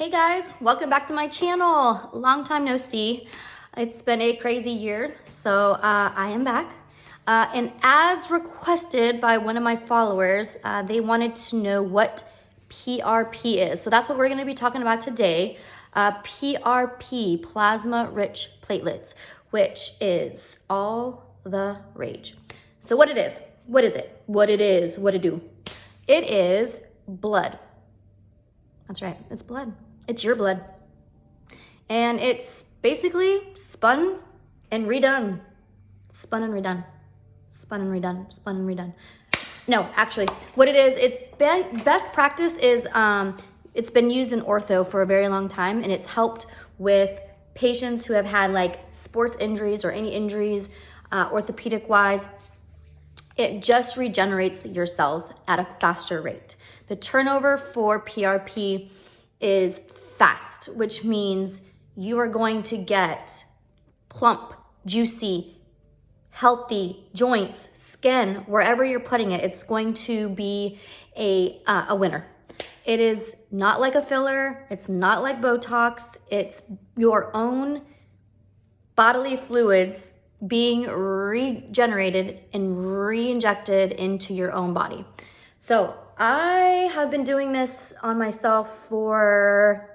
Hey guys, welcome back to my channel. Long time no see. It's been a crazy year, so I am back. And as requested by one of my followers, they wanted to know what PRP is. So that's what we're gonna be talking about today. PRP, plasma-rich platelets, which is all the rage. So what it is, what is it, what it is, what it do? It is blood. That's right, it's blood. It's your blood. And it's basically spun and redone. Spun and redone. Spun and redone. Spun and redone. No, actually, what it is, it's best practice is, it's been used in ortho for a very long time, and it's helped with patients who have had like sports injuries or any injuries, orthopedic wise. It just regenerates your cells at a faster rate. The turnover for PRP is fast, which means you are going to get plump, juicy, healthy joints, skin, wherever you're putting it. It's going to be a winner. It is not like a filler. It's not like Botox. It's your own bodily fluids being regenerated and re-injected into your own body. So I have been doing this on myself for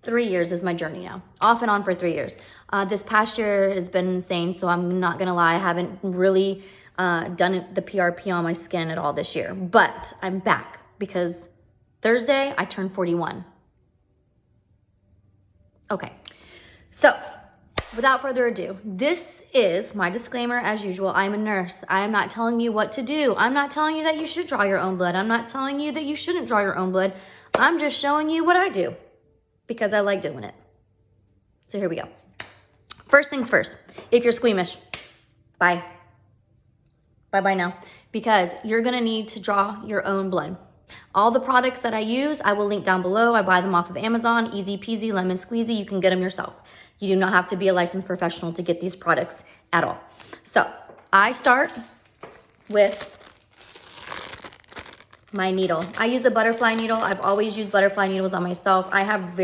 3 years is my journey now, off and on for 3 years. This past year has been insane, so I'm not gonna lie, I haven't really done the PRP on my skin at all this year, but I'm back because Thursday I turned 41. Okay, so without further ado, this is my disclaimer as usual. I'm a nurse. I am not telling you what to do. I'm not telling you that you should draw your own blood. I'm not telling you that you shouldn't draw your own blood. I'm just showing you what I do because I like doing it. So here we go. First things first, if you're squeamish, bye. Bye-bye now, because you're gonna need to draw your own blood. All the products that I use, I will link down below. I buy them off of Amazon, easy peasy, lemon squeezy. You can get them yourself. You do not have to be a licensed professional to get these products at all. So I start with my needle. I use the butterfly needle. I've always used butterfly needles on myself. I have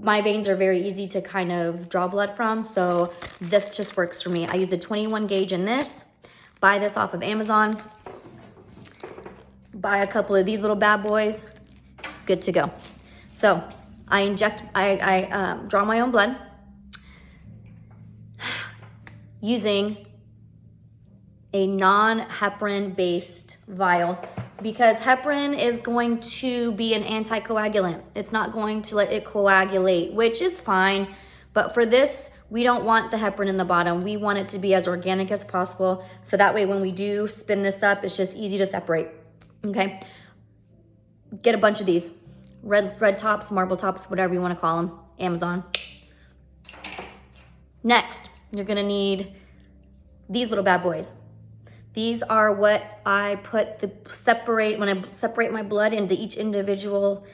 my veins are very easy to kind of draw blood from, so this just works for me. I use the 21 gauge in this. Buy this off of Amazon. Buy a couple of these little bad boys. Good to go. So I draw my own blood using a non-heparin based vial because heparin is going to be an anticoagulant. It's not going to let it coagulate, which is fine. But for this, we don't want the heparin in the bottom. We want it to be as organic as possible. So that way, when we do spin this up, it's just easy to separate, okay? Get a bunch of these. Red tops, marble tops, whatever you want to call them, Amazon. Next, you're gonna need these little bad boys. These are what I put when I separate my blood into each individual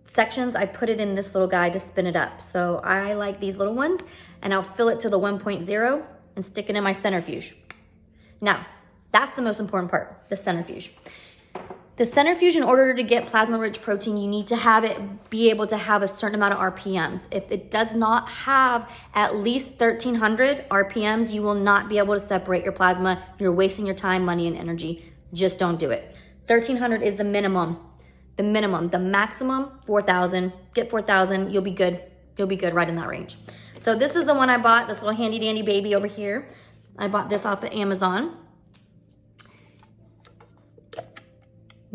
sections, I put it in this little guy to spin it up. So I like these little ones, and I'll fill it to the 1.0 and stick it in my centrifuge. Now, that's the most important part, the centrifuge. The centrifuge, in order to get plasma-rich protein, you need to have it be able to have a certain amount of RPMs. If it does not have at least 1,300 RPMs, you will not be able to separate your plasma. You're wasting your time, money, and energy. Just don't do it. 1,300 is the minimum. The minimum. The maximum, 4,000. Get 4,000, you'll be good. You'll be good right in that range. So this is the one I bought, this little handy-dandy baby over here. I bought this off of Amazon.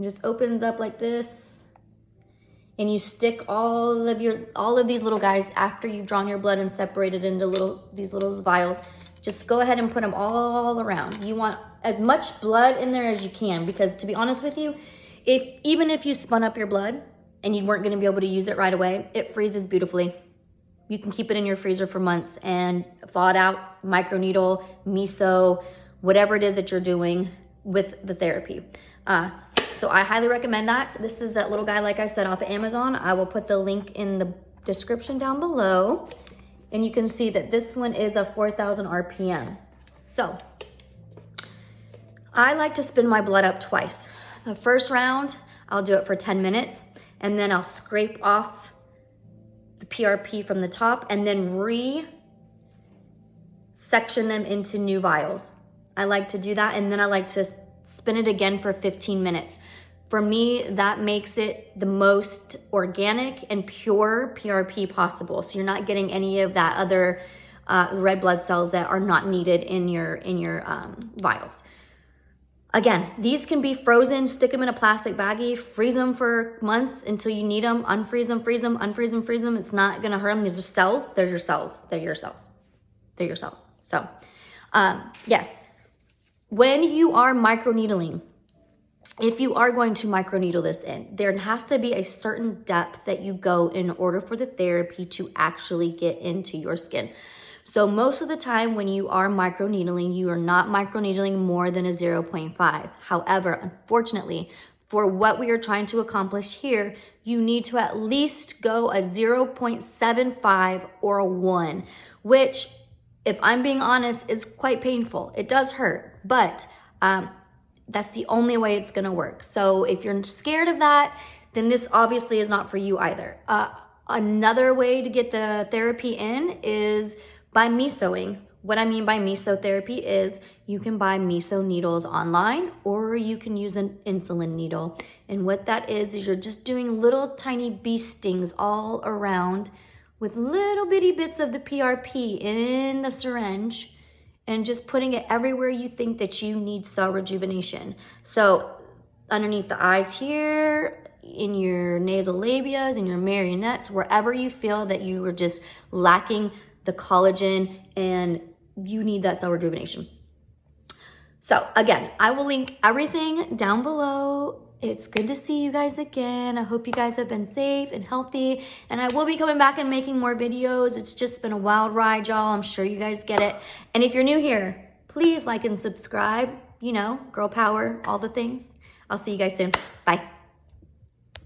It just opens up like this, and you stick all of these little guys after you've drawn your blood and separated into these little vials. Just go ahead and put them all around. You want as much blood in there as you can, because to be honest with you, even if you spun up your blood and you weren't going to be able to use it right away, it freezes beautifully. You can keep it in your freezer for months and thaw it out, microneedle, miso, whatever it is that you're doing with the therapy. So I highly recommend that. This is that little guy, like I said, off of Amazon. I will put the link in the description down below. And you can see that this one is a 4,000 RPM. So I like to spin my blood up twice. The first round, I'll do it for 10 minutes. and then I'll scrape off the PRP from the top and then section them into new vials. I like to do that, and then I like to spin it again for 15 minutes. For me, that makes it the most organic and pure PRP possible. So you're not getting any of that other red blood cells that are not needed in your vials. Again, these can be frozen, stick them in a plastic baggie, freeze them for months until you need them, unfreeze them, freeze them, unfreeze them, freeze them. It's not gonna hurt them. They're just cells. They're your cells. They're your cells. They're your cells. So, yes, when you are microneedling, if you are going to microneedle this in, there has to be a certain depth that you go in order for the therapy to actually get into your skin. So most of the time when you are microneedling, you are not microneedling more than a 0.5. However, unfortunately, for what we are trying to accomplish here, you need to at least go a 0.75 or a 1, which, if I'm being honest, is quite painful. It does hurt, but that's the only way it's gonna work. So if you're scared of that, then this obviously is not for you either. Another way to get the therapy in is by mesoing. What I mean by mesotherapy is you can buy meso needles online, or you can use an insulin needle. And what that is you're just doing little tiny bee stings all around with little bitty bits of the PRP in the syringe, and just putting it everywhere you think that you need cell rejuvenation. So underneath the eyes here, in your nasal labias, in your marionettes, wherever you feel that you are just lacking the collagen and you need that cell rejuvenation. So again, I will link everything down below. It's good to see you guys again. I hope you guys have been safe and healthy, and I will be coming back and making more videos. It's just been a wild ride, y'all. I'm sure you guys get it. And if you're new here, please like and subscribe. You know, girl power, all the things. I'll see you guys soon. Bye.